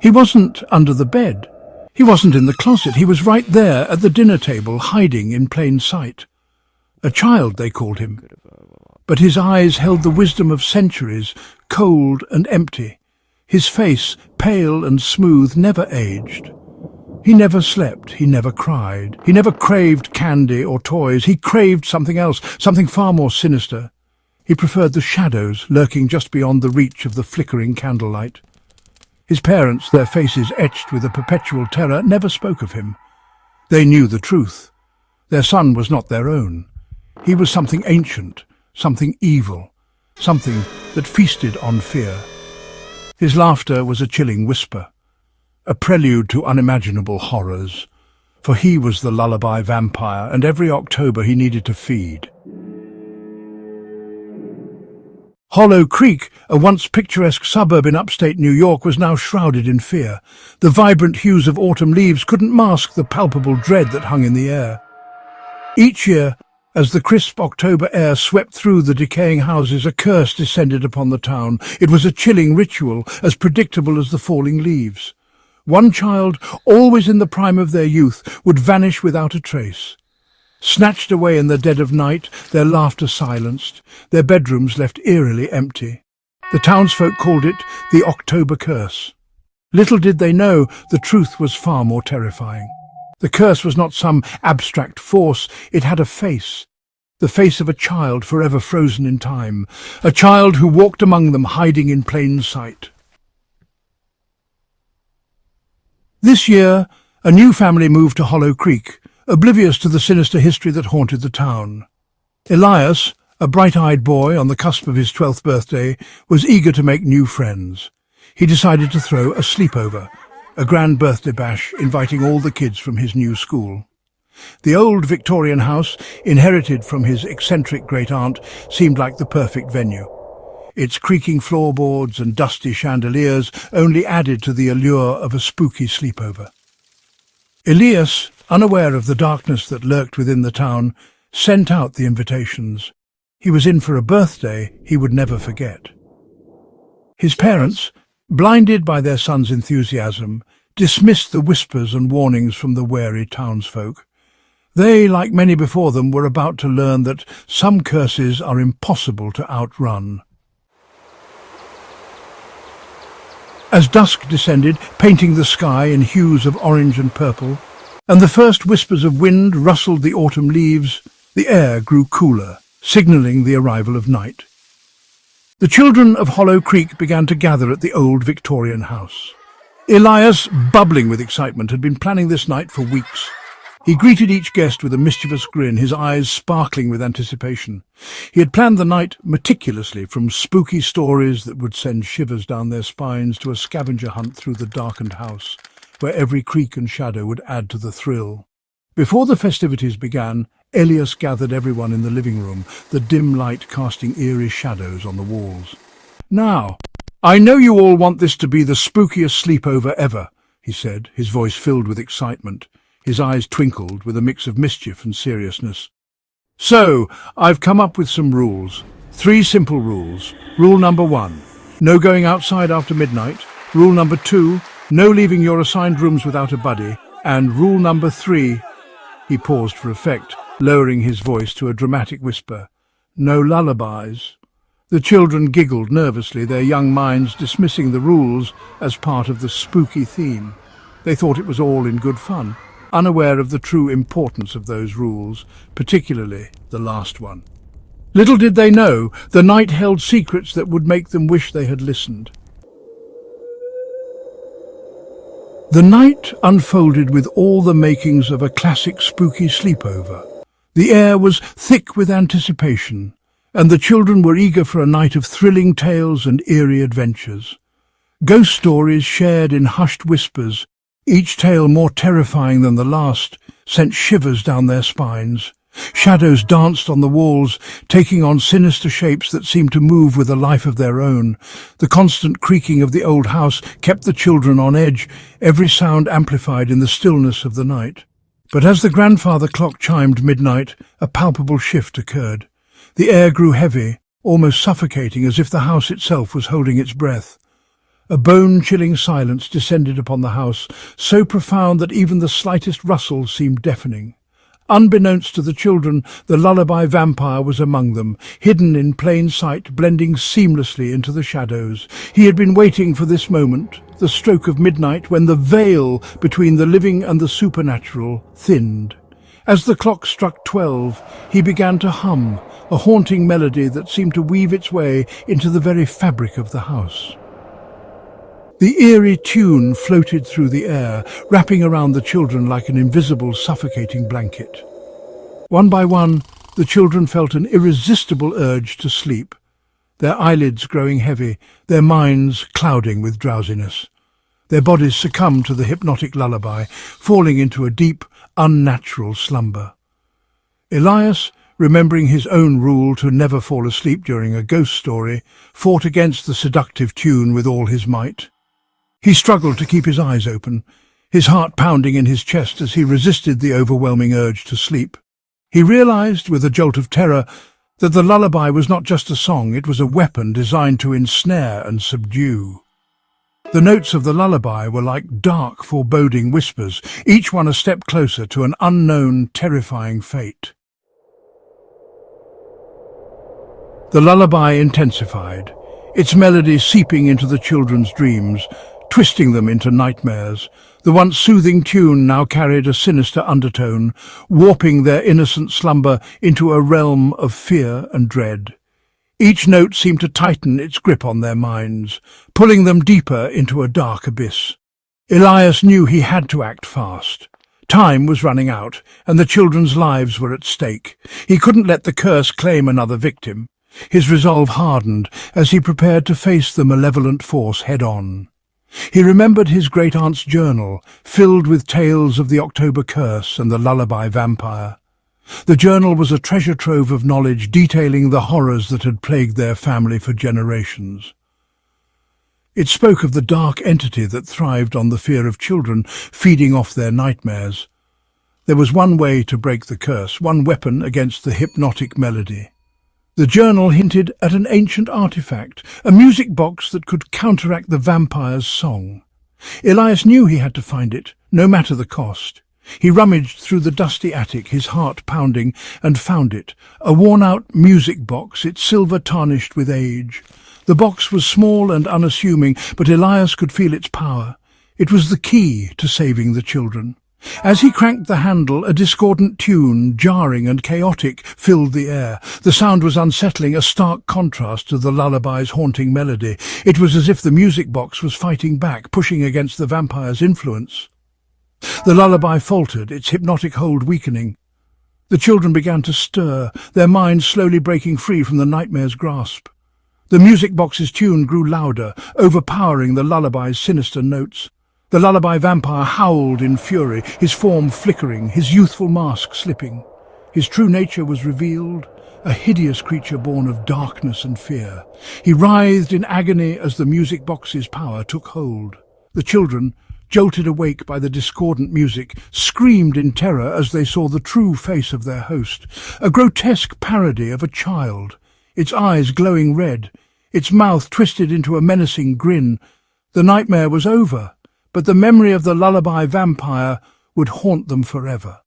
He wasn't under the bed. He wasn't in the closet. He was right there at the dinner table, hiding in plain sight. A child, they called him. But his eyes held the wisdom of centuries, cold and empty. His face, pale and smooth, never aged. He never slept, he never cried. He never craved candy or toys. He craved something else, something far more sinister. He preferred the shadows lurking just beyond the reach of the flickering candlelight. His parents, their faces etched with a perpetual terror, never spoke of him. They knew the truth. Their son was not their own. He was something ancient, something evil, something that feasted on fear. His laughter was a chilling whisper, a prelude to unimaginable horrors, for he was the lullaby vampire, and every October he needed to feed. Hollow Creek, a once picturesque suburb in upstate New York, was now shrouded in fear. The vibrant hues of autumn leaves couldn't mask the palpable dread that hung in the air. Each year, as the crisp October air swept through the decaying houses, a curse descended upon the town. It was a chilling ritual, as predictable as the falling leaves. One child, always in the prime of their youth, would vanish without a trace. Snatched away in the dead of night, their laughter silenced, their bedrooms left eerily empty. The townsfolk called it the October Curse. Little did they know the truth was far more terrifying. The curse was not some abstract force, it had a face. The face of a child forever frozen in time, a child who walked among them hiding in plain sight. This year, a new family moved to Hollow Creek, oblivious to the sinister history that haunted the town. Elias, a bright-eyed boy on the cusp of his 12th birthday, was eager to make new friends. He decided to throw a sleepover, a grand birthday bash, inviting all the kids from his new school. The old Victorian house, inherited from his eccentric great-aunt, seemed like the perfect venue. Its creaking floorboards and dusty chandeliers only added to the allure of a spooky sleepover. Elias, unaware of the darkness that lurked within the town, sent out the invitations. He was in for a birthday he would never forget. His parents, blinded by their son's enthusiasm, dismissed the whispers and warnings from the wary townsfolk. They, like many before them, were about to learn that some curses are impossible to outrun. As dusk descended, painting the sky in hues of orange and purple, and the first whispers of wind rustled the autumn leaves, the air grew cooler, signalling the arrival of night. The children of Hollow Creek began to gather at the old Victorian house. Elias, bubbling with excitement, had been planning this night for weeks. He greeted each guest with a mischievous grin, his eyes sparkling with anticipation. He had planned the night meticulously, from spooky stories that would send shivers down their spines to a scavenger hunt through the darkened house, where every creak and shadow would add to the thrill. Before the festivities began, Elias gathered everyone in the living room, the dim light casting eerie shadows on the walls. "Now, I know you all want this to be the spookiest sleepover ever," he said, his voice filled with excitement. His eyes twinkled with a mix of mischief and seriousness. "So, I've come up with some rules. 3 simple rules. Rule number 1, no going outside after midnight. Rule number 2, no leaving your assigned rooms without a buddy. And rule number 3, he paused for effect, lowering his voice to a dramatic whisper, no lullabies." The children giggled nervously, their young minds dismissing the rules as part of the spooky theme. They thought it was all in good fun, unaware of the true importance of those rules, particularly the last one. Little did they know, the night held secrets that would make them wish they had listened. The night unfolded with all the makings of a classic spooky sleepover. The air was thick with anticipation, and the children were eager for a night of thrilling tales and eerie adventures. Ghost stories shared in hushed whispers, each tale more terrifying than the last, sent shivers down their spines. Shadows danced on the walls, taking on sinister shapes that seemed to move with a life of their own. The constant creaking of the old house kept the children on edge, every sound amplified in the stillness of the night. But as the grandfather clock chimed midnight, a palpable shift occurred. The air grew heavy, almost suffocating, as if the house itself was holding its breath. A bone-chilling silence descended upon the house, so profound that even the slightest rustle seemed deafening. Unbeknownst to the children, the lullaby vampire was among them, hidden in plain sight, blending seamlessly into the shadows. He had been waiting for this moment, the stroke of midnight, when the veil between the living and the supernatural thinned. As the clock struck 12, he began to hum, a haunting melody that seemed to weave its way into the very fabric of the house. The eerie tune floated through the air, wrapping around the children like an invisible, suffocating blanket. One by one, the children felt an irresistible urge to sleep, their eyelids growing heavy, their minds clouding with drowsiness. Their bodies succumbed to the hypnotic lullaby, falling into a deep, unnatural slumber. Elias, remembering his own rule to never fall asleep during a ghost story, fought against the seductive tune with all his might. He struggled to keep his eyes open, his heart pounding in his chest as he resisted the overwhelming urge to sleep. He realized, with a jolt of terror, that the lullaby was not just a song, it was a weapon designed to ensnare and subdue. The notes of the lullaby were like dark, foreboding whispers, each one a step closer to an unknown, terrifying fate. The lullaby intensified, its melody seeping into the children's dreams, twisting them into nightmares. The once soothing tune now carried a sinister undertone, warping their innocent slumber into a realm of fear and dread. Each note seemed to tighten its grip on their minds, pulling them deeper into a dark abyss. Elias knew he had to act fast. Time was running out, and the children's lives were at stake. He couldn't let the curse claim another victim. His resolve hardened as he prepared to face the malevolent force head-on. He remembered his great-aunt's journal, filled with tales of the October curse and the lullaby vampire. The journal was a treasure trove of knowledge detailing the horrors that had plagued their family for generations. It spoke of the dark entity that thrived on the fear of children, feeding off their nightmares. There was one way to break the curse, one weapon against the hypnotic melody. The journal hinted at an ancient artifact, a music box that could counteract the vampire's song. Elias knew he had to find it, no matter the cost. He rummaged through the dusty attic, his heart pounding, and found it, a worn-out music box, its silver tarnished with age. The box was small and unassuming, but Elias could feel its power. It was the key to saving the children. As he cranked the handle, a discordant tune, jarring and chaotic, filled the air. The sound was unsettling, a stark contrast to the lullaby's haunting melody. It was as if the music box was fighting back, pushing against the vampire's influence. The lullaby faltered, its hypnotic hold weakening. The children began to stir, their minds slowly breaking free from the nightmare's grasp. The music box's tune grew louder, overpowering the lullaby's sinister notes. The lullaby vampire howled in fury, his form flickering, his youthful mask slipping. His true nature was revealed, a hideous creature born of darkness and fear. He writhed in agony as the music box's power took hold. The children, jolted awake by the discordant music, screamed in terror as they saw the true face of their host, a grotesque parody of a child, its eyes glowing red, its mouth twisted into a menacing grin. The nightmare was over, but the memory of the lullaby vampire would haunt them forever.